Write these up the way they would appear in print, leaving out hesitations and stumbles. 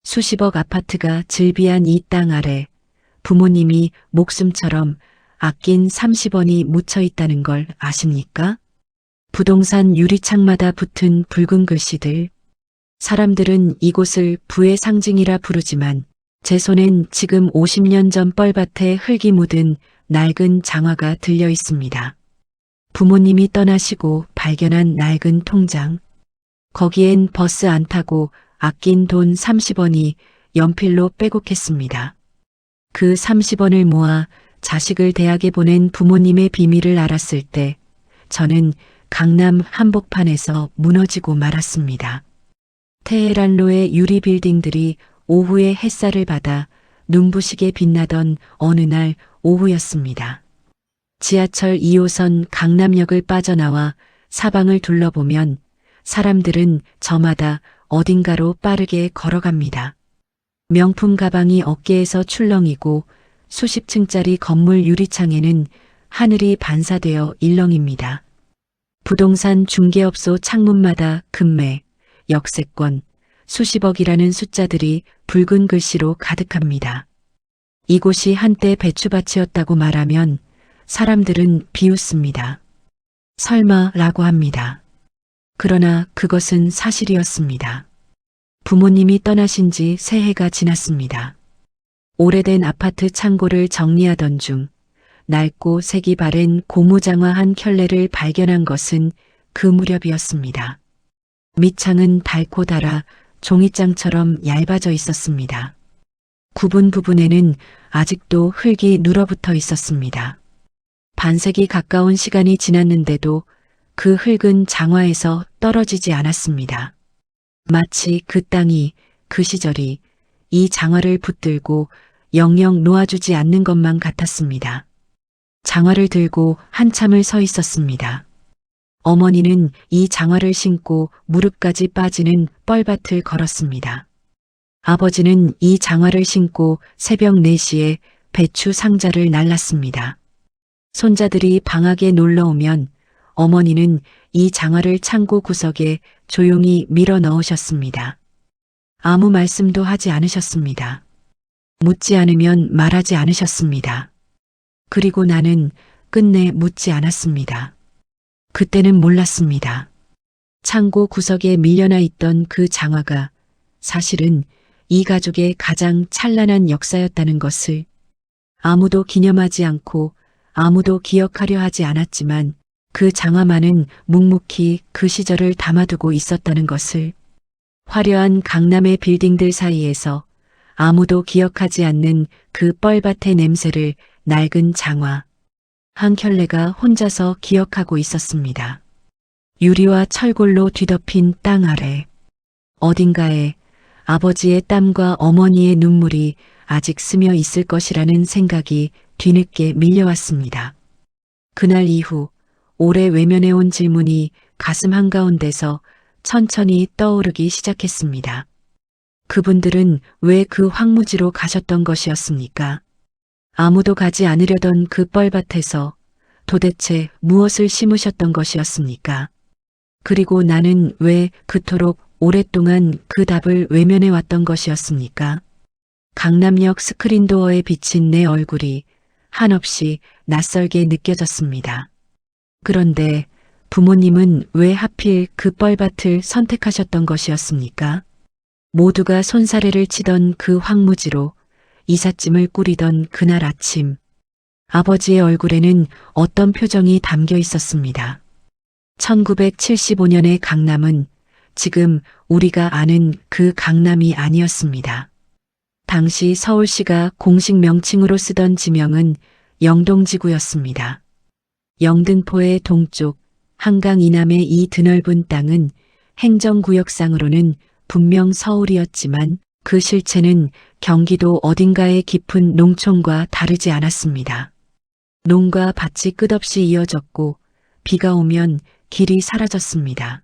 수십억 아파트가 즐비한 이 땅 아래 부모님이 목숨처럼 아낀 30원이 묻혀 있다는 걸 아십니까? 부동산 유리창마다 붙은 붉은 글씨들. 사람들은 이곳을 부의 상징이라 부르지만 제 손엔 지금 50년 전 뻘밭에 흙이 묻은 낡은 장화가 들려 있습니다. 부모님이 떠나시고 발견한 낡은 통장. 거기엔 버스 안 타고 아낀 돈 30원이 연필로 빼곡했습니다. 그 30원을 모아 자식을 대학에 보낸 부모님의 비밀을 알았을 때 저는 강남 한복판에서 무너지고 말았습니다. 테헤란로의 유리 빌딩들이 오후의 햇살을 받아 눈부시게 빛나던 어느 날 오후였습니다. 지하철 2호선 강남역을 빠져나와 사방을 둘러보면 사람들은 저마다 어딘가로 빠르게 걸어갑니다. 명품 가방이 어깨에서 출렁이고 수십 층짜리 건물 유리창에는 하늘이 반사되어 일렁입니다. 부동산 중개업소 창문마다 금매, 역세권, 수십억이라는 숫자들이 붉은 글씨로 가득합니다. 이곳이 한때 배추밭이었다고 말하면 사람들은 비웃습니다. 설마라고 합니다. 그러나 그것은 사실이었습니다. 부모님이 떠나신 지 새해가 지났습니다. 오래된 아파트 창고를 정리하던 중 낡고 색이 바랜 고무장화 한 켤레를 발견한 것은 그 무렵이었습니다. 밑창은 닳고 닳아 종이장처럼 얇아져 있었습니다. 구분 부분에는 아직도 흙이 눌어붙어 있었습니다. 반세기 가까운 시간이 지났는데도 그 흙은 장화에서 떨어지지 않았습니다. 마치 그 땅이, 그 시절이 이 장화를 붙들고 영영 놓아주지 않는 것만 같았습니다. 장화를 들고 한참을 서 있었습니다. 어머니는 이 장화를 신고 무릎까지 빠지는 뻘밭을 걸었습니다. 아버지는 이 장화를 신고 새벽 4시에 배추 상자를 날랐습니다. 손자들이 방학에 놀러 오면 어머니는 이 장화를 창고 구석에 조용히 밀어 넣으셨습니다. 아무 말씀도 하지 않으셨습니다. 묻지 않으면 말하지 않으셨습니다. 그리고 나는 끝내 묻지 않았습니다. 그때는 몰랐습니다. 창고 구석에 밀려나 있던 그 장화가 사실은 이 가족의 가장 찬란한 역사였다는 것을, 아무도 기념하지 않고 아무도 기억하려 하지 않았지만 그 장화만은 묵묵히 그 시절을 담아두고 있었다는 것을, 화려한 강남의 빌딩들 사이에서 아무도 기억하지 않는 그 뻘밭의 냄새를 낡은 장화 한 켤레가 혼자서 기억하고 있었습니다. 유리와 철골로 뒤덮인 땅 아래 어딘가에 아버지의 땀과 어머니의 눈물이 아직 스며 있을 것이라는 생각이 뒤늦게 밀려왔습니다. 그날 이후 오래 외면해온 질문이 가슴 한가운데서 천천히 떠오르기 시작했습니다. 그분들은 왜 그 황무지로 가셨던 것이었습니까? 아무도 가지 않으려던 그 뻘밭에서 도대체 무엇을 심으셨던 것이었습니까? 그리고 나는 왜 그토록 오랫동안 그 답을 외면해 왔던 것이었습니까? 강남역 스크린도어에 비친 내 얼굴이 한없이 낯설게 느껴졌습니다. 그런데 부모님은 왜 하필 그 뻘밭을 선택하셨던 것이었습니까? 모두가 손사래를 치던 그 황무지로 이삿짐을 꾸리던 그날 아침, 아버지의 얼굴에는 어떤 표정이 담겨 있었습니다. 1975년의 강남은 지금 우리가 아는 그 강남이 아니었습니다. 당시 서울시가 공식 명칭으로 쓰던 지명은 영동지구였습니다. 영등포의 동쪽, 한강 이남의 이 드넓은 땅은 행정구역상으로는 분명 서울이었지만 그 실체는 경기도 어딘가의 깊은 농촌과 다르지 않았습니다. 농가 밭이 끝없이 이어졌고 비가 오면 길이 사라졌습니다.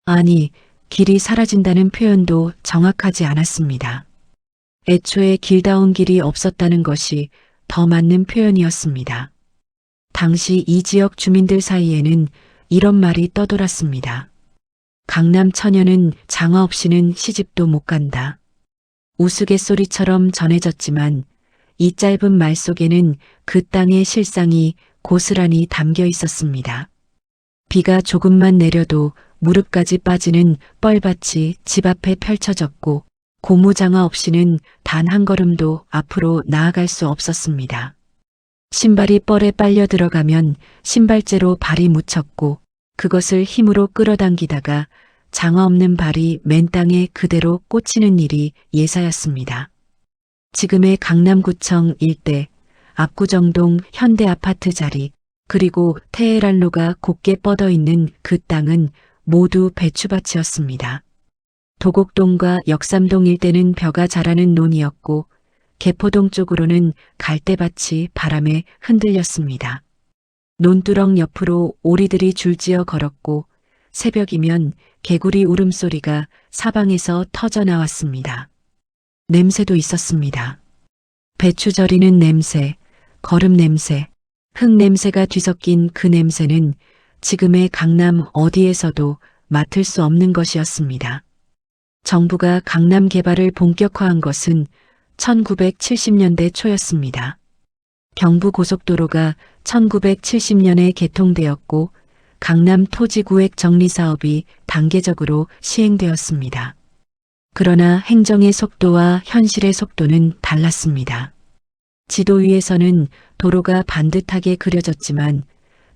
아니, 길이 사라진다는 표현도 정확하지 않았습니다. 애초에 길다운 길이 없었다는 것이 더 맞는 표현이었습니다. 당시 이 지역 주민들 사이에는 이런 말이 떠돌았습니다. 강남 처녀는 장화 없이는 시집도 못 간다. 우스갯소리처럼 전해졌지만 이 짧은 말 속에는 그 땅의 실상이 고스란히 담겨 있었습니다. 비가 조금만 내려도 무릎까지 빠지는 뻘밭이 집 앞에 펼쳐졌고 고무장화 없이는 단 한 걸음도 앞으로 나아갈 수 없었습니다. 신발이 뻘에 빨려 들어가면 신발재로 발이 묻혔고 그것을 힘으로 끌어당기다가 장화 없는 발이 맨 땅에 그대로 꽂히는 일이 예사였습니다. 지금의 강남구청 일대, 압구정동 현대아파트 자리, 그리고 테헤란로가 곧게 뻗어 있는 그 땅은 모두 배추밭이었습니다. 도곡동과 역삼동 일대는 벼가 자라는 논이었고 개포동 쪽으로는 갈대밭이 바람에 흔들렸습니다. 논두렁 옆으로 오리들이 줄지어 걸었고 새벽이면 개구리 울음소리가 사방에서 터져 나왔습니다. 냄새도 있었습니다. 배추 절이는 냄새, 거름 냄새, 흙 냄새가 뒤섞인 그 냄새는 지금의 강남 어디에서도 맡을 수 없는 것이었습니다. 정부가 강남 개발을 본격화한 것은 1970년대 초였습니다. 경부고속도로가 1970년에 개통되었고 강남 토지구획 정리 사업이 단계적으로 시행되었습니다. 그러나 행정의 속도와 현실의 속도는 달랐습니다. 지도 위에서는 도로가 반듯하게 그려졌지만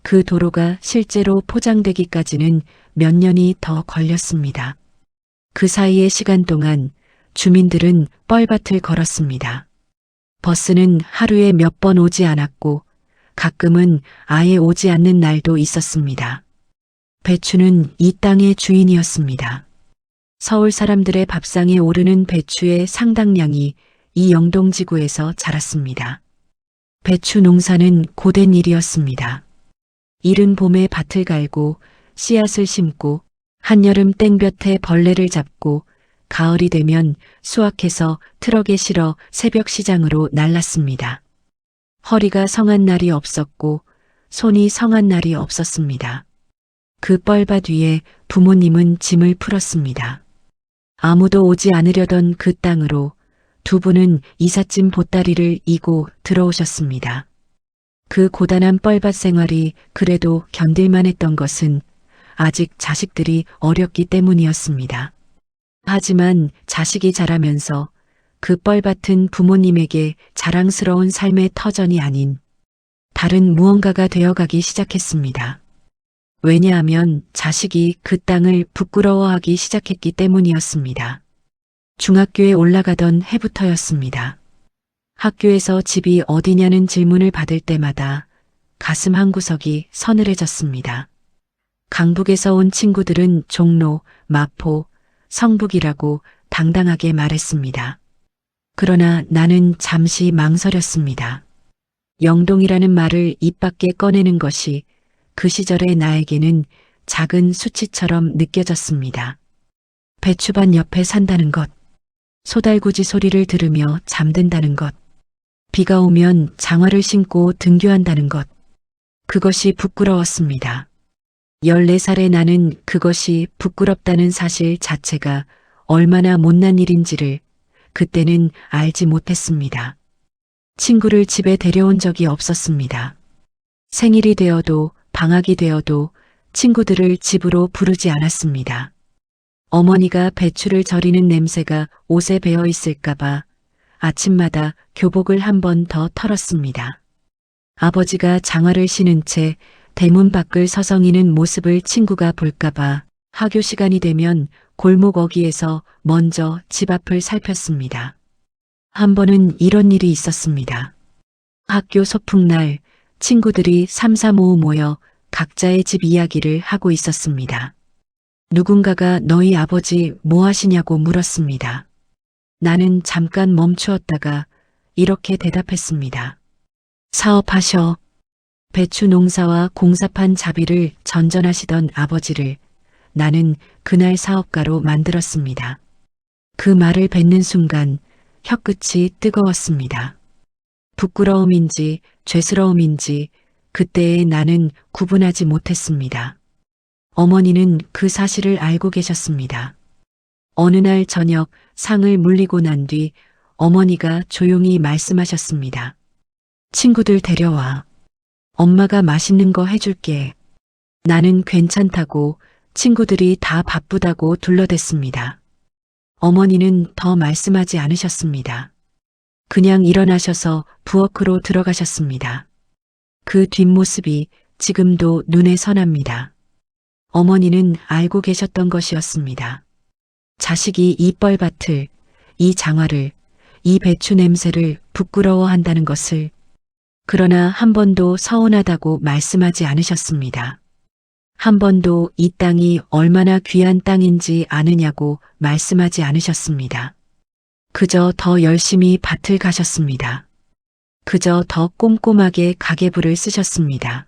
그 도로가 실제로 포장되기까지는 몇 년이 더 걸렸습니다. 그 사이의 시간 동안 주민들은 뻘밭을 걸었습니다. 버스는 하루에 몇 번 오지 않았고 가끔은 아예 오지 않는 날도 있었습니다. 배추는 이 땅의 주인이었습니다. 서울 사람들의 밥상에 오르는 배추의 상당량이 이 영동지구에서 자랐습니다. 배추 농사는 고된 일이었습니다. 이른 봄에 밭을 갈고 씨앗을 심고 한여름 땡볕에 벌레를 잡고 가을이 되면 수확해서 트럭에 실어 새벽 시장으로 날랐습니다. 허리가 성한 날이 없었고 손이 성한 날이 없었습니다. 그 뻘밭 위에 부모님은 짐을 풀었습니다. 아무도 오지 않으려던 그 땅으로 두 분은 이삿짐 보따리를 이고 들어오셨습니다. 그 고단한 뻘밭 생활이 그래도 견딜만 했던 것은 아직 자식들이 어렸기 때문이었습니다. 하지만 자식이 자라면서 그 뻘밭은 부모님에게 자랑스러운 삶의 터전이 아닌 다른 무언가가 되어가기 시작했습니다. 왜냐하면 자식이 그 땅을 부끄러워하기 시작했기 때문이었습니다. 중학교에 올라가던 해부터였습니다. 학교에서 집이 어디냐는 질문을 받을 때마다 가슴 한구석이 서늘해졌습니다. 강북에서 온 친구들은 종로, 마포, 성북이라고 당당하게 말했습니다. 그러나 나는 잠시 망설였습니다. 영동이라는 말을 입 밖에 꺼내는 것이 그 시절의 나에게는 작은 수치처럼 느껴졌습니다. 배추밭 옆에 산다는 것, 소달구지 소리를 들으며 잠든다는 것, 비가 오면 장화를 신고 등교한다는 것, 그것이 부끄러웠습니다. 14살의 나는 그것이 부끄럽다는 사실 자체가 얼마나 못난 일인지를 그때는 알지 못했습니다. 친구를 집에 데려온 적이 없었습니다. 생일이 되어도 방학이 되어도 친구들을 집으로 부르지 않았습니다. 어머니가 배추를 절이는 냄새가 옷에 배어 있을까봐 아침마다 교복을 한 번 더 털었습니다. 아버지가 장화를 신은 채 대문 밖을 서성이는 모습을 친구가 볼까봐 하교 시간이 되면 골목 어귀에서 먼저 집 앞을 살폈습니다. 한 번은 이런 일이 있었습니다. 학교 소풍날 친구들이 3, 4, 5 모여 각자의 집 이야기를 하고 있었습니다. 누군가가 너희 아버지 뭐 하시냐고 물었습니다. 나는 잠깐 멈추었다가 이렇게 대답했습니다. 사업하셔. 배추 농사와 공사판 잡이를 전전하시던 아버지를 나는 그날 사업가로 만들었습니다. 그 말을 뱉는 순간 혀끝이 뜨거웠습니다. 부끄러움인지 죄스러움인지 그때의 나는 구분하지 못했습니다. 어머니는 그 사실을 알고 계셨습니다. 어느 날 저녁 상을 물리고 난 뒤 어머니가 조용히 말씀하셨습니다. 친구들 데려와. 엄마가 맛있는 거 해줄게. 나는 괜찮다고 친구들이 다 바쁘다고 둘러댔습니다. 어머니는 더 말씀하지 않으셨습니다. 그냥 일어나셔서 부엌으로 들어가셨습니다. 그 뒷모습이 지금도 눈에 선합니다. 어머니는 알고 계셨던 것이었습니다. 자식이 이 뻘밭을, 이 장화를, 이 배추 냄새를 부끄러워한다는 것을. 그러나 한 번도 서운하다고 말씀하지 않으셨습니다. 한 번도 이 땅이 얼마나 귀한 땅인지 아느냐고 말씀하지 않으셨습니다. 그저 더 열심히 밭을 가셨습니다. 그저 더 꼼꼼하게 가계부를 쓰셨습니다.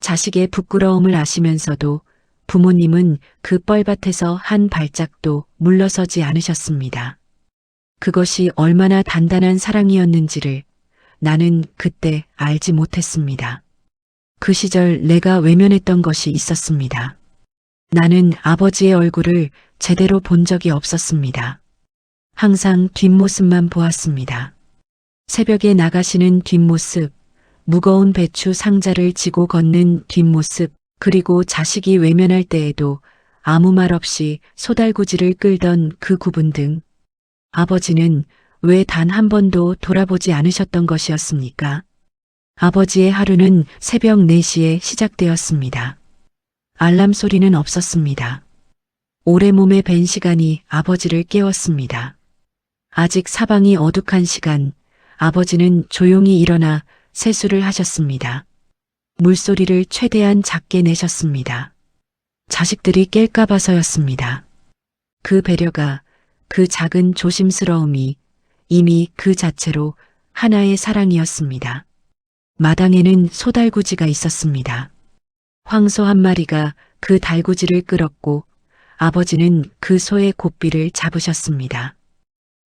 자식의 부끄러움을 아시면서도 부모님은 그 뻘밭에서 한 발짝도 물러서지 않으셨습니다. 그것이 얼마나 단단한 사랑이었는지를 나는 그때 알지 못했습니다. 그 시절 내가 외면했던 것이 있었습니다. 나는 아버지의 얼굴을 제대로 본 적이 없었습니다. 항상 뒷모습만 보았습니다. 새벽에 나가시는 뒷모습, 무거운 배추 상자를 지고 걷는 뒷모습, 그리고 자식이 외면할 때에도 아무 말 없이 소달구지를 끌던 그 구분 등. 아버지는 왜 단 한 번도 돌아보지 않으셨던 것이었습니까? 아버지의 하루는 새벽 4시에 시작되었습니다. 알람 소리는 없었습니다. 오래 몸에 밴 시간이 아버지를 깨웠습니다. 아직 사방이 어둑한 시간, 아버지는 조용히 일어나 세수를 하셨습니다. 물소리를 최대한 작게 내셨습니다. 자식들이 깰까 봐서였습니다. 그 배려가, 그 작은 조심스러움이 이미 그 자체로 하나의 사랑이었습니다. 마당에는 소달구지가 있었습니다. 황소 한 마리가 그 달구지를 끌었고 아버지는 그 소의 고삐를 잡으셨습니다.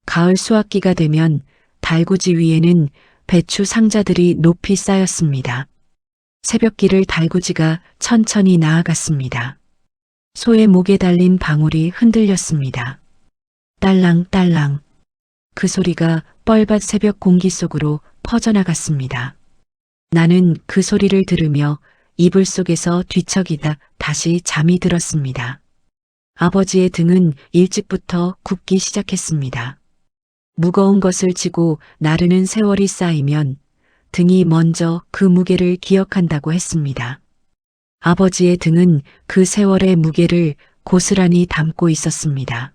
가을 수확기가 되면 달구지 위에는 배추 상자들이 높이 쌓였습니다. 새벽길을 달구지가 천천히 나아갔습니다. 소의 목에 달린 방울이 흔들렸습니다. 딸랑딸랑. 그 소리가 뻘밭 새벽 공기 속으로 퍼져나갔습니다. 나는 그 소리를 들으며 이불 속에서 뒤척이다 다시 잠이 들었습니다. 아버지의 등은 일찍부터 굽기 시작했습니다. 무거운 것을 지고 나르는 세월이 쌓이면 등이 먼저 그 무게를 기억한다고 했습니다. 아버지의 등은 그 세월의 무게를 고스란히 담고 있었습니다.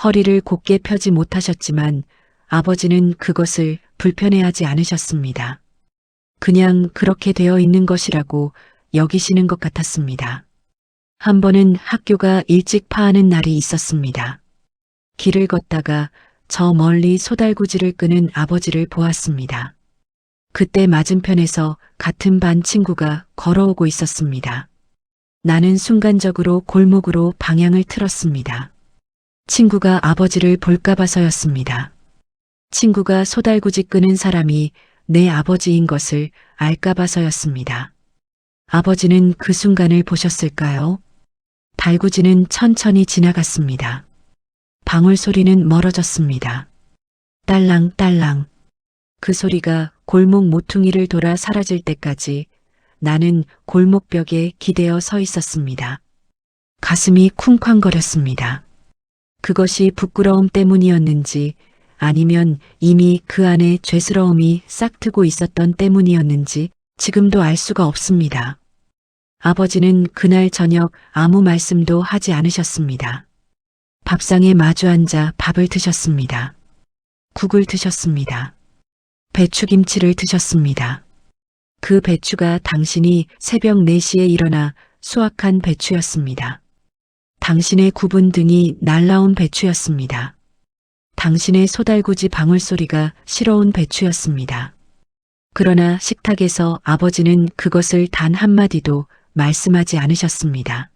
허리를 곧게 펴지 못하셨지만 아버지는 그것을 불편해하지 않으셨습니다. 그냥 그렇게 되어 있는 것이라고 여기시는 것 같았습니다. 한 번은 학교가 일찍 파하는 날이 있었습니다. 길을 걷다가 저 멀리 소달구지를 끄는 아버지를 보았습니다. 그때 맞은편에서 같은 반 친구가 걸어오고 있었습니다. 나는 순간적으로 골목으로 방향을 틀었습니다. 친구가 아버지를 볼까 봐서였습니다. 친구가 소달구지 끄는 사람이 내 아버지인 것을 알까 봐서였습니다. 아버지는 그 순간을 보셨을까요? 달구지는 천천히 지나갔습니다. 방울 소리는 멀어졌습니다. 딸랑딸랑. 그 소리가 골목 모퉁이를 돌아 사라질 때까지 나는 골목벽에 기대어 서 있었습니다. 가슴이 쿵쾅거렸습니다. 그것이 부끄러움 때문이었는지 아니면 이미 그 안에 죄스러움이 싹트고 있었던 때문이었는지 지금도 알 수가 없습니다. 아버지는 그날 저녁 아무 말씀도 하지 않으셨습니다. 밥상에 마주 앉아 밥을 드셨습니다. 국을 드셨습니다. 배추김치를 드셨습니다. 그 배추가 당신이 새벽 4시에 일어나 수확한 배추였습니다. 당신의 굽은 등이 날라온 배추였습니다. 당신의 소달구지 방울소리가 싫어온 배추였습니다. 그러나 식탁에서 아버지는 그것을 단 한마디도 말씀하지 않으셨습니다.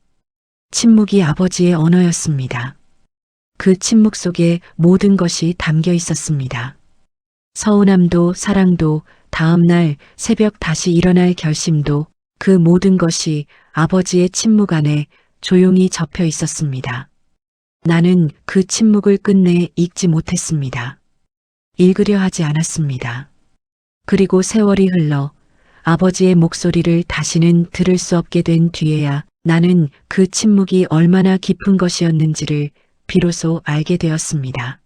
침묵이 아버지의 언어였습니다. 그 침묵 속에 모든 것이 담겨 있었습니다. 서운함도 사랑도 다음 날 새벽 다시 일어날 결심도 그 모든 것이 아버지의 침묵 안에 조용히 접혀 있었습니다. 나는 그 침묵을 끝내 읽지 못했습니다. 읽으려 하지 않았습니다. 그리고 세월이 흘러 아버지의 목소리를 다시는 들을 수 없게 된 뒤에야 나는 그 침묵이 얼마나 깊은 것이었는지를 비로소 알게 되었습니다.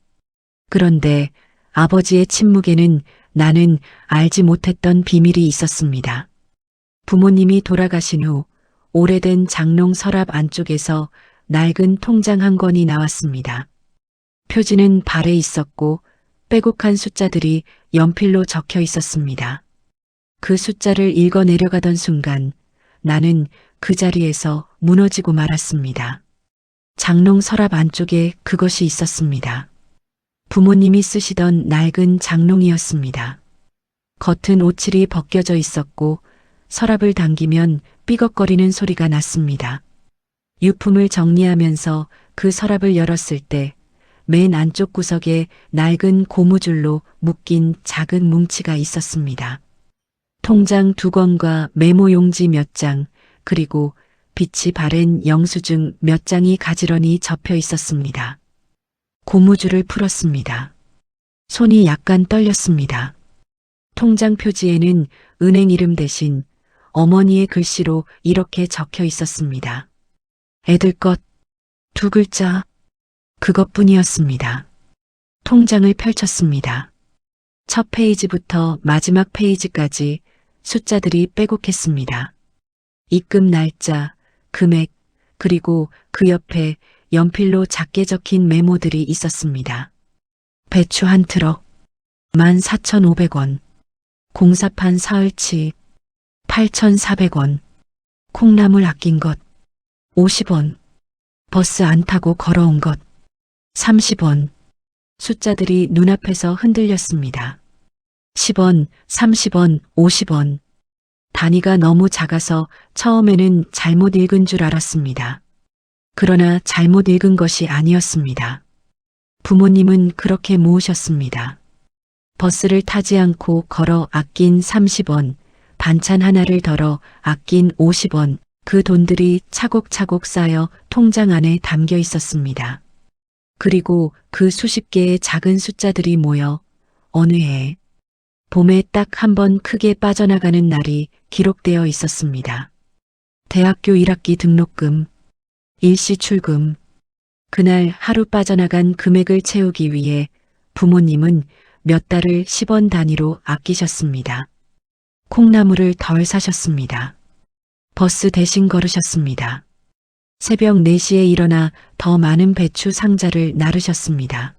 그런데 아버지의 침묵에는 나는 알지 못했던 비밀이 있었습니다. 부모님이 돌아가신 후 오래된 장롱 서랍 안쪽에서 낡은 통장 한 권이 나왔습니다. 표지는 발에 있었고 빼곡한 숫자들이 연필로 적혀 있었습니다. 그 숫자를 읽어 내려가던 순간 나는 그 자리에서 무너지고 말았습니다. 장롱 서랍 안쪽에 그것이 있었습니다. 부모님이 쓰시던 낡은 장롱이었습니다. 겉은 오칠이 벗겨져 있었고 서랍을 당기면 삐걱거리는 소리가 났습니다. 유품을 정리하면서 그 서랍을 열었을 때 맨 안쪽 구석에 낡은 고무줄로 묶인 작은 뭉치가 있었습니다. 통장 2권과 메모 용지 몇 장, 그리고 빛이 바랜 영수증 몇 장이 가지런히 접혀 있었습니다. 고무줄을 풀었습니다. 손이 약간 떨렸습니다. 통장 표지에는 은행 이름 대신 어머니의 글씨로 이렇게 적혀 있었습니다. 애들 것, 2글자, 그것뿐이었습니다. 통장을 펼쳤습니다. 첫 페이지부터 마지막 페이지까지 숫자들이 빼곡했습니다. 입금 날짜, 금액, 그리고 그 옆에 연필로 작게 적힌 메모들이 있었습니다. 배추 한 트럭, 14,500원, 공사판 사흘치, 8,400원, 콩나물 아낀 것, 50원, 버스 안 타고 걸어온 것, 30원. 숫자들이 눈앞에서 흔들렸습니다. 10원, 30원, 50원. 단위가 너무 작아서 처음에는 잘못 읽은 줄 알았습니다. 그러나 잘못 읽은 것이 아니었습니다. 부모님은 그렇게 모으셨습니다. 버스를 타지 않고 걸어 아낀 30원, 반찬 하나를 덜어 아낀 50원, 그 돈들이 차곡차곡 쌓여 통장 안에 담겨 있었습니다. 그리고 그 수십 개의 작은 숫자들이 모여 어느 해 봄에 딱 한 번 크게 빠져나가는 날이 기록되어 있었습니다. 대학교 1학기 등록금, 일시 출금. 그날 하루 빠져나간 금액을 채우기 위해 부모님은 몇 달을 10원 단위로 아끼셨습니다. 콩나물을 덜 사셨습니다. 버스 대신 걸으셨습니다. 새벽 4시에 일어나 더 많은 배추 상자를 나르셨습니다.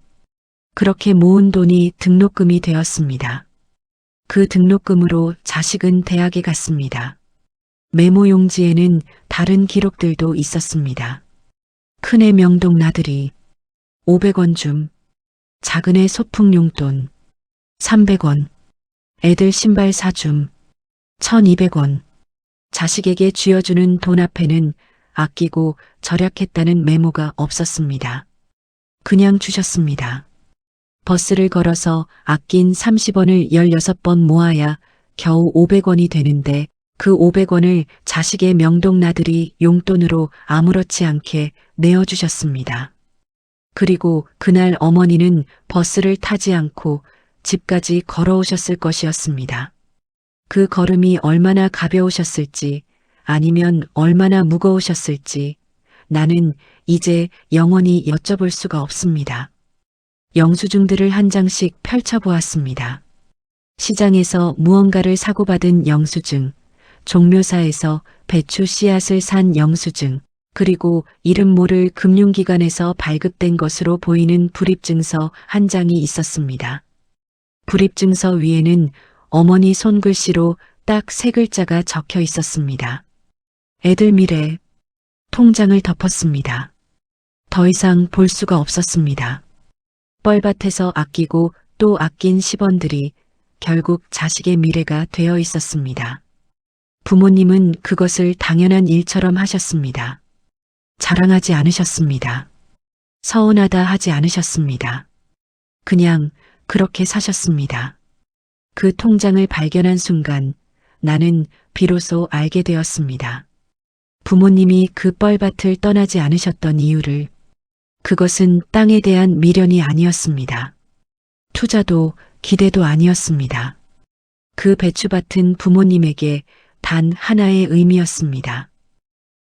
그렇게 모은 돈이 등록금이 되었습니다. 그 등록금으로 자식은 대학에 갔습니다. 메모 용지에는 다른 기록들도 있었습니다. 큰애 명동 나들이 500원 줌, 작은애 소풍 용돈 300원, 애들 신발 사줌 1200원. 자식에게 쥐어주는 돈 앞에는 아끼고 절약했다는 메모가 없었습니다. 그냥 주셨습니다. 버스를 걸어서 아낀 30원을 16번 모아야 겨우 500원이 되는데 그 500원을 자식의 명동 나들이 용돈으로 아무렇지 않게 내어주셨습니다. 그리고 그날 어머니는 버스를 타지 않고 집까지 걸어오셨을 것이었습니다. 그 걸음이 얼마나 가벼우셨을지 아니면 얼마나 무거우셨을지 나는 이제 영원히 여쭤볼 수가 없습니다. 영수증들을 한 장씩 펼쳐보았습니다. 시장에서 무언가를 사고받은 영수증, 종묘사에서 배추 씨앗을 산 영수증, 그리고 이름 모를 금융기관에서 발급된 것으로 보이는 불입증서 한 장이 있었습니다. 불입증서 위에는 어머니 손글씨로 딱 3글자가 적혀 있었습니다. 애들 미래. 통장을 덮었습니다. 더 이상 볼 수가 없었습니다. 뻘밭에서 아끼고 또 아낀 10원들이 결국 자식의 미래가 되어 있었습니다. 부모님은 그것을 당연한 일처럼 하셨습니다. 자랑하지 않으셨습니다. 서운하다 하지 않으셨습니다. 그냥 그렇게 사셨습니다. 그 통장을 발견한 순간 나는 비로소 알게 되었습니다. 부모님이 그 뻘밭을 떠나지 않으셨던 이유를. 그것은 땅에 대한 미련이 아니었습니다. 투자도 기대도 아니었습니다. 그 배추밭은 부모님에게 단 하나의 의미였습니다.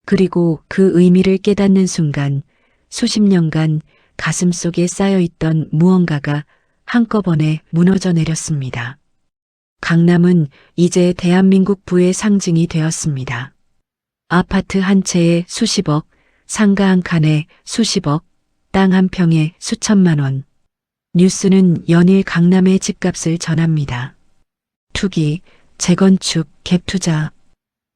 그리고 그 의미를 깨닫는 순간 수십 년간 가슴속에 쌓여있던 무언가가 한꺼번에 무너져 내렸습니다. 강남은 이제 대한민국 부의 상징이 되었습니다. 아파트 한 채에 수십억, 상가 한 칸에 수십억, 땅 한 평에 수천만 원. 뉴스는 연일 강남의 집값을 전합니다. 투기, 재건축, 갭투자.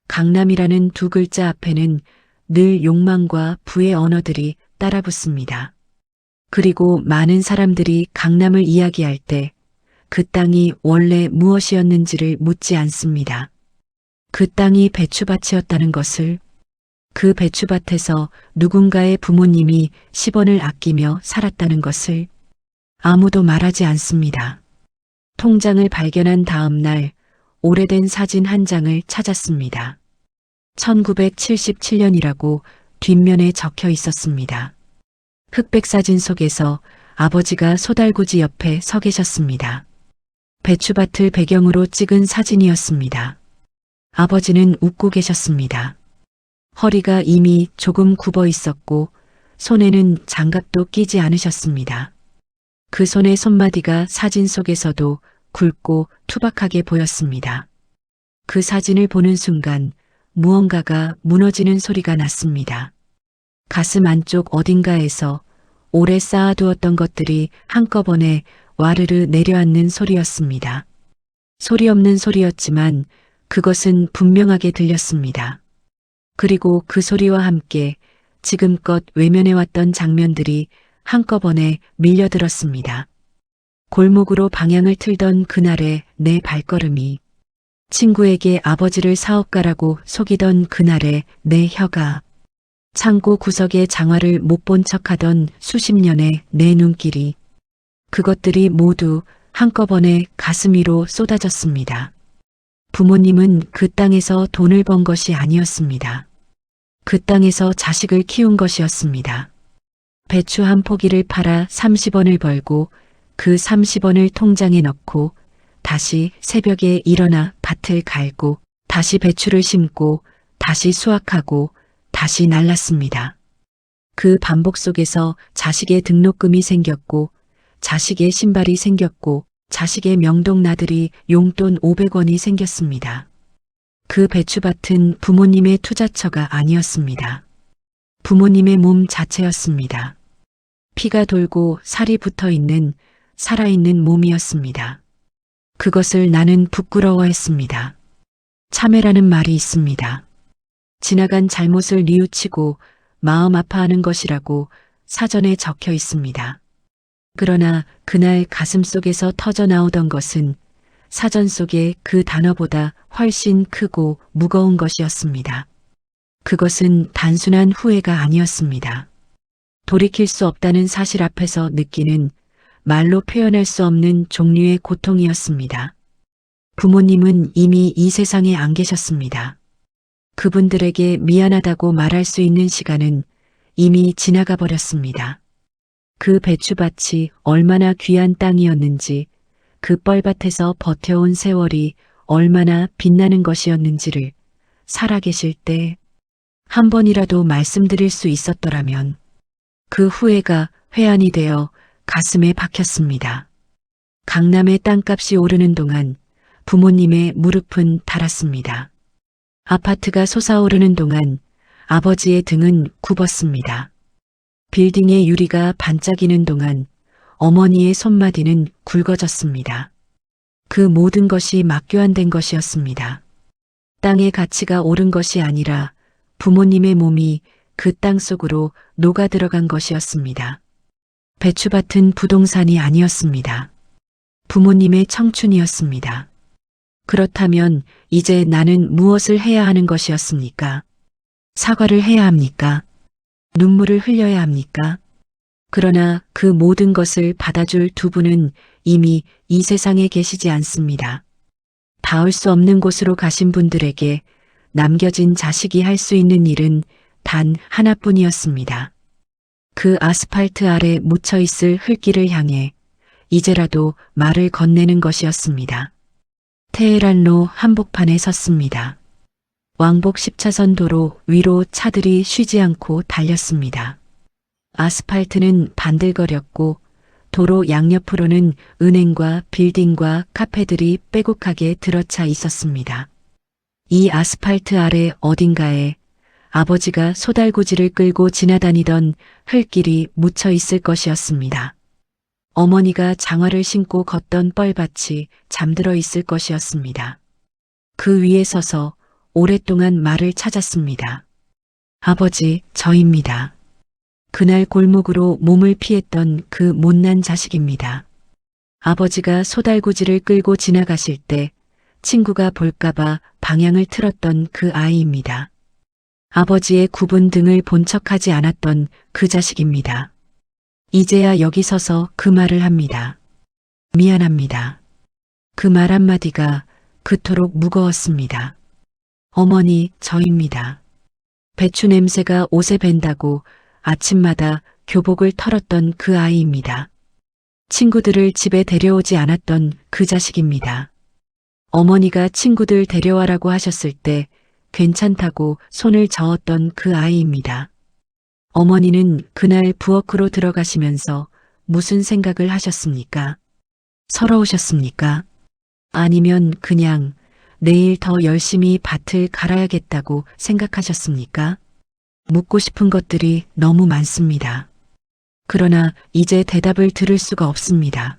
강남이라는 두 글자 앞에는 늘 욕망과 부의 언어들이 따라붙습니다. 그리고 많은 사람들이 강남을 이야기할 때 그 땅이 원래 무엇이었는지를 묻지 않습니다. 그 땅이 배추밭이었다는 것을, 그 배추밭에서 누군가의 부모님이 10원을 아끼며 살았다는 것을 아무도 말하지 않습니다. 통장을 발견한 다음 날 오래된 사진 한 장을 찾았습니다. 1977년이라고 뒷면에 적혀 있었습니다. 흑백 사진 속에서 아버지가 소달구지 옆에 서 계셨습니다. 배추밭을 배경으로 찍은 사진이었습니다. 아버지는 웃고 계셨습니다. 허리가 이미 조금 굽어 있었고 손에는 장갑도 끼지 않으셨습니다. 그 손의 손마디가 사진 속에서도 굵고 투박하게 보였습니다. 그 사진을 보는 순간 무언가가 무너지는 소리가 났습니다. 가슴 안쪽 어딘가에서 오래 쌓아두었던 것들이 한꺼번에 와르르 내려앉는 소리였습니다. 소리 없는 소리였지만 그것은 분명하게 들렸습니다. 그리고 그 소리와 함께 지금껏 외면해왔던 장면들이 한꺼번에 밀려들었습니다. 골목으로 방향을 틀던 그날의 내 발걸음이, 친구에게 아버지를 사업가라고 속이던 그날의 내 혀가, 창고 구석의 장화를 못 본 척하던 수십 년의 내 눈길이, 그것들이 모두 한꺼번에 가슴 위로 쏟아졌습니다. 부모님은 그 땅에서 돈을 번 것이 아니었습니다. 그 땅에서 자식을 키운 것이었습니다. 배추 한 포기를 팔아 30원을 벌고 그 30원을 통장에 넣고 다시 새벽에 일어나 밭을 갈고 다시 배추를 심고 다시 수확하고 다시 날랐습니다. 그 반복 속에서 자식의 등록금이 생겼고 자식의 신발이 생겼고 자식의 명동 나들이 용돈 500원이 생겼습니다. 그 배추밭은 부모님의 투자처가 아니었습니다. 부모님의 몸 자체였습니다. 피가 돌고 살이 붙어 있는 살아있는 몸이었습니다. 그것을 나는 부끄러워했습니다. 참회라는 말이 있습니다. 지나간 잘못을 뉘우치고 마음 아파하는 것이라고 사전에 적혀 있습니다. 그러나 그날 가슴 속에서 터져 나오던 것은 사전 속의 그 단어보다 훨씬 크고 무거운 것이었습니다. 그것은 단순한 후회가 아니었습니다. 돌이킬 수 없다는 사실 앞에서 느끼는 말로 표현할 수 없는 종류의 고통이었습니다. 부모님은 이미 이 세상에 안 계셨습니다. 그분들에게 미안하다고 말할 수 있는 시간은 이미 지나가 버렸습니다. 그 배추밭이 얼마나 귀한 땅이었는지, 그 뻘밭에서 버텨온 세월이 얼마나 빛나는 것이었는지를 살아계실 때 한 번이라도 말씀드릴 수 있었더라면 그 후회가 회한이 되어 가슴에 박혔습니다. 강남의 땅값이 오르는 동안 부모님의 무릎은 닳았습니다. 아파트가 솟아오르는 동안 아버지의 등은 굽었습니다. 빌딩의 유리가 반짝이는 동안 어머니의 손마디는 굵어졌습니다. 그 모든 것이 막교환된 것이었습니다. 땅의 가치가 오른 것이 아니라 부모님의 몸이 그 땅 속으로 녹아 들어간 것이었습니다. 배추밭은 부동산이 아니었습니다. 부모님의 청춘이었습니다. 그렇다면 이제 나는 무엇을 해야 하는 것이었습니까? 사과를 해야 합니까? 눈물을 흘려야 합니까? 그러나 그 모든 것을 받아줄 두 분은 이미 이 세상에 계시지 않습니다. 닿을 수 없는 곳으로 가신 분들에게 남겨진 자식이 할 수 있는 일은 단 하나뿐이었습니다. 그 아스팔트 아래 묻혀 있을 흙길을 향해 이제라도 말을 건네는 것이었습니다. 테헤란로 한복판에 섰습니다. 왕복 10차선 도로 위로 차들이 쉬지 않고 달렸습니다. 아스팔트는 반들거렸고 도로 양옆으로는 은행과 빌딩과 카페들이 빼곡하게 들어차 있었습니다. 이 아스팔트 아래 어딘가에 아버지가 소달구지를 끌고 지나다니던 흙길이 묻혀 있을 것이었습니다. 어머니가 장화를 신고 걷던 뻘밭이 잠들어 있을 것이었습니다. 그 위에 서서 오랫동안 말을 찾았습니다. 아버지, 저입니다. 그날 골목으로 몸을 피했던 그 못난 자식입니다. 아버지가 소달구지를 끌고 지나가실 때 친구가 볼까봐 방향을 틀었던 그 아이입니다. 아버지의 굽은 등을 본 척하지 않았던 그 자식입니다. 이제야 여기 서서 그 말을 합니다. 미안합니다. 그 말 한마디가 그토록 무거웠습니다. 어머니, 저입니다. 배추 냄새가 옷에 밴다고 아침마다 교복을 털었던 그 아이입니다. 친구들을 집에 데려오지 않았던 그 자식입니다. 어머니가 친구들 데려와라고 하셨을 때 괜찮다고 손을 저었던 그 아이입니다. 어머니는 그날 부엌으로 들어가시면서 무슨 생각을 하셨습니까? 서러우셨습니까? 아니면 그냥 내일 더 열심히 밭을 갈아야겠다고 생각하셨습니까? 묻고 싶은 것들이 너무 많습니다. 그러나 이제 대답을 들을 수가 없습니다.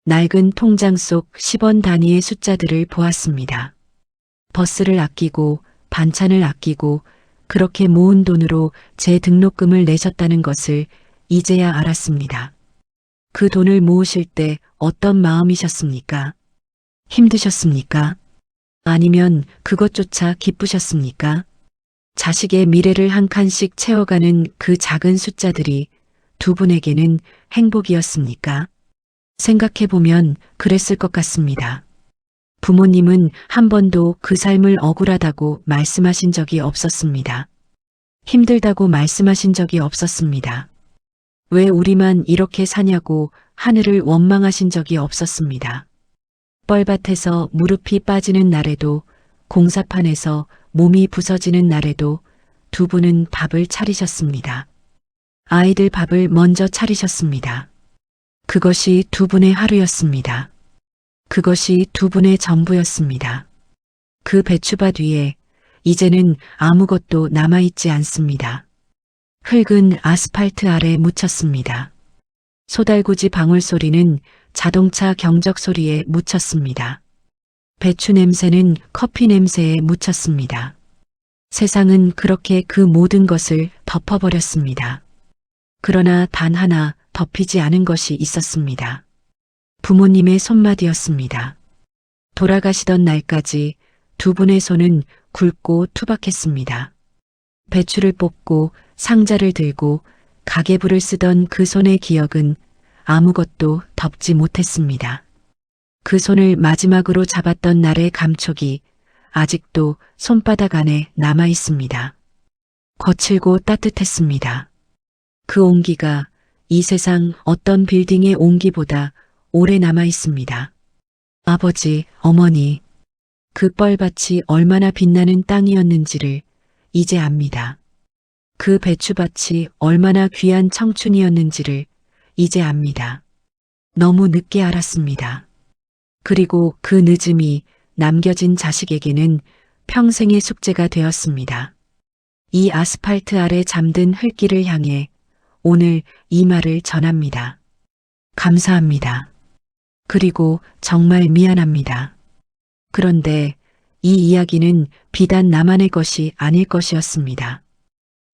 낡은 통장 속 10원 단위의 숫자들을 보았습니다. 버스를 아끼고 반찬을 아끼고 그렇게 모은 돈으로 제 등록금을 내셨다는 것을 이제야 알았습니다. 그 돈을 모으실 때 어떤 마음이셨습니까? 힘드셨습니까? 아니면 그것조차 기쁘셨습니까? 자식의 미래를 한 칸씩 채워가는 그 작은 숫자들이 두 분에게는 행복이었습니까? 생각해보면 그랬을 것 같습니다. 부모님은 한 번도 그 삶을 억울하다고 말씀하신 적이 없었습니다. 힘들다고 말씀하신 적이 없었습니다. 왜 우리만 이렇게 사냐고 하늘을 원망하신 적이 없었습니다. 뻘밭에서 무릎이 빠지는 날에도 공사판에서 몸이 부서지는 날에도 두 분은 밥을 차리셨습니다. 아이들 밥을 먼저 차리셨습니다. 그것이 두 분의 하루였습니다. 그것이 두 분의 전부였습니다. 그 배추밭 위에 이제는 아무것도 남아있지 않습니다. 흙은 아스팔트 아래 묻혔습니다. 소달구지 방울 소리는 자동차 경적 소리에 묻혔습니다. 배추 냄새는 커피 냄새에 묻혔습니다. 세상은 그렇게 그 모든 것을 덮어버렸습니다. 그러나 단 하나 덮이지 않은 것이 있었습니다. 부모님의 손맛이었습니다. 돌아가시던 날까지 두 분의 손은 굵고 투박했습니다. 배추를 뽑고 상자를 들고 가계부를 쓰던 그 손의 기억은 아무것도 덮지 못했습니다. 그 손을 마지막으로 잡았던 날의 감촉이 아직도 손바닥 안에 남아 있습니다. 거칠고 따뜻했습니다. 그 온기가 이 세상 어떤 빌딩의 온기보다 오래 남아 있습니다. 아버지, 어머니, 그 뻘밭이 얼마나 빛나는 땅이었는지를 이제 압니다. 그 배추밭이 얼마나 귀한 청춘이었는지를 이제 압니다. 너무 늦게 알았습니다. 그리고 그 늦음이 남겨진 자식에게는 평생의 숙제가 되었습니다. 이 아스팔트 아래 잠든 흙길을 향해 오늘 이 말을 전합니다. 감사합니다. 그리고 정말 미안합니다. 그런데 이 이야기는 비단 나만의 것이 아닐 것이었습니다.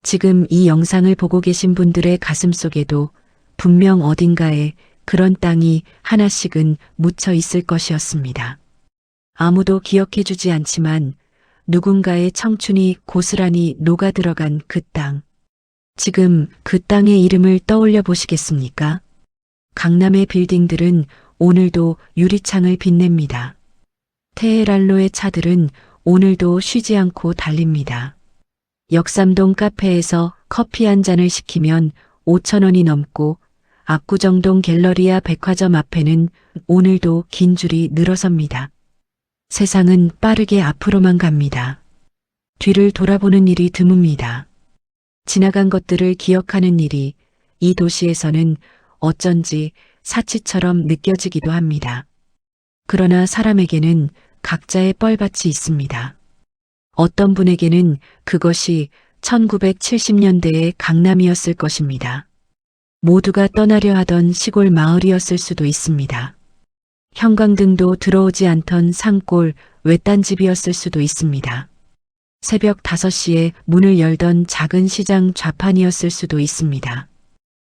지금 이 영상을 보고 계신 분들의 가슴 속에도 분명 어딘가에 그런 땅이 하나씩은 묻혀 있을 것이었습니다. 아무도 기억해주지 않지만 누군가의 청춘이 고스란히 녹아들어간 그 땅. 지금 그 땅의 이름을 떠올려 보시겠습니까? 강남의 빌딩들은 오늘도 유리창을 빛냅니다. 테헤란로의 차들은 오늘도 쉬지 않고 달립니다. 역삼동 카페에서 커피 한 잔을 시키면 5,000원이 넘고 압구정동 갤러리아 백화점 앞에는 오늘도 긴 줄이 늘어섭니다. 세상은 빠르게 앞으로만 갑니다. 뒤를 돌아보는 일이 드뭅니다. 지나간 것들을 기억하는 일이 이 도시에서는 어쩐지 사치처럼 느껴지기도 합니다. 그러나 사람에게는 각자의 뻘밭이 있습니다. 어떤 분에게는 그것이 1970년대의 강남이었을 것입니다. 모두가 떠나려 하던 시골 마을이었을 수도 있습니다. 형광등도 들어오지 않던 산골 외딴집이었을 수도 있습니다. 새벽 5시에 문을 열던 작은 시장 좌판이었을 수도 있습니다.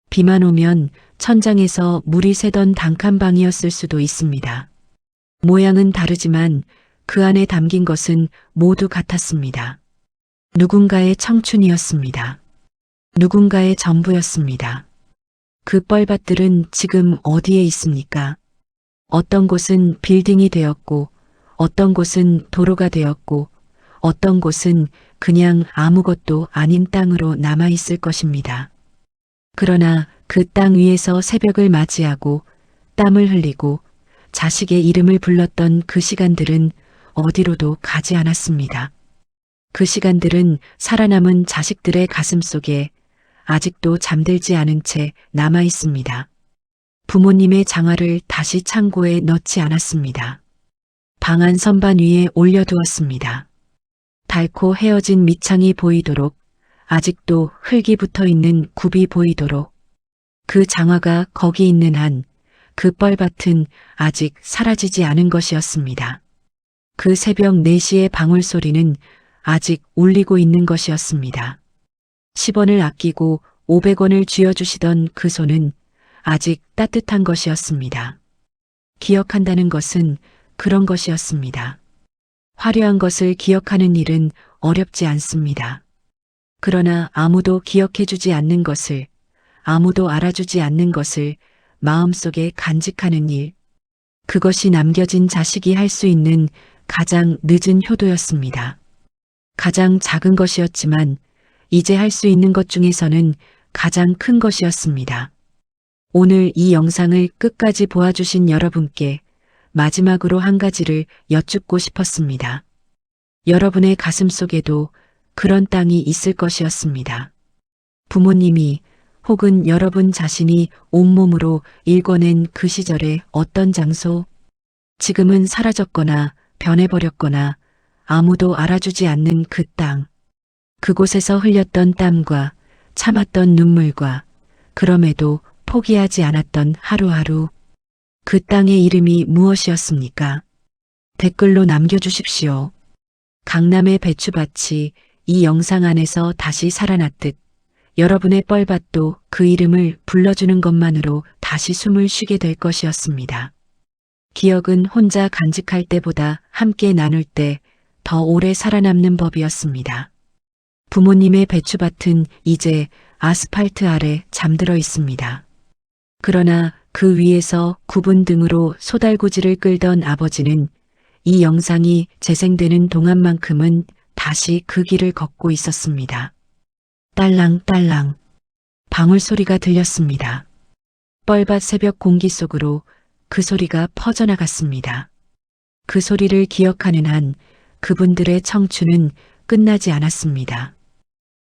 비만 오면 천장에서 물이 새던 단칸방이었을 수도 있습니다. 모양은 다르지만 그 안에 담긴 것은 모두 같았습니다. 누군가의 청춘이었습니다. 누군가의 전부였습니다. 그 뻘밭들은 지금 어디에 있습니까? 어떤 곳은 빌딩이 되었고, 어떤 곳은 도로가 되었고, 어떤 곳은 그냥 아무것도 아닌 땅으로 남아있을 것입니다. 그러나 그 땅 위에서 새벽을 맞이하고 땀을 흘리고 자식의 이름을 불렀던 그 시간들은 어디로도 가지 않았습니다. 그 시간들은 살아남은 자식들의 가슴 속에 아직도 잠들지 않은 채 남아 있습니다. 부모님의 장화를 다시 창고에 넣지 않았습니다. 방 안 선반 위에 올려두었습니다. 닳고 헤어진 밑창이 보이도록, 아직도 흙이 붙어 있는 굽이 보이도록, 그 장화가 거기 있는 한 그 뻘밭은 아직 사라지지 않은 것이었습니다. 그 새벽 4시의 방울 소리는 아직 울리고 있는 것이었습니다. 10원을 아끼고 500원을 쥐어주시던 그 손은 아직 따뜻한 것이었습니다. 기억한다는 것은 그런 것이었습니다. 화려한 것을 기억하는 일은 어렵지 않습니다. 그러나 아무도 기억해주지 않는 것을, 아무도 알아주지 않는 것을 마음속에 간직하는 일, 그것이 남겨진 자식이 할 수 있는 가장 늦은 효도였습니다. 가장 작은 것이었지만 이제 할 수 있는 것 중에서는 가장 큰 것이었습니다. 오늘 이 영상을 끝까지 보아주신 여러분께 마지막으로 한 가지를 여쭙고 싶었습니다. 여러분의 가슴 속에도 그런 땅이 있을 것이었습니다. 부모님이 혹은 여러분 자신이 온몸으로 일궈낸 그 시절의 어떤 장소, 지금은 사라졌거나 변해버렸거나 아무도 알아주지 않는 그 땅, 그곳에서 흘렸던 땀과 참았던 눈물과 그럼에도 포기하지 않았던 하루하루, 그 땅의 이름이 무엇이었습니까? 댓글로 남겨주십시오. 강남의 배추밭이 이 영상 안에서 다시 살아났듯 여러분의 뻘밭도 그 이름을 불러주는 것만으로 다시 숨을 쉬게 될 것이었습니다. 기억은 혼자 간직할 때보다 함께 나눌 때 더 오래 살아남는 법이었습니다. 부모님의 배추밭은 이제 아스팔트 아래 잠들어 있습니다. 그러나 그 위에서 굽은 등으로 소달구지를 끌던 아버지는 이 영상이 재생되는 동안만큼은 다시 그 길을 걷고 있었습니다. 딸랑딸랑 방울 소리가 들렸습니다. 뻘밭 새벽 공기 속으로 그 소리가 퍼져나갔습니다. 그 소리를 기억하는 한 그분들의 청춘은 끝나지 않았습니다.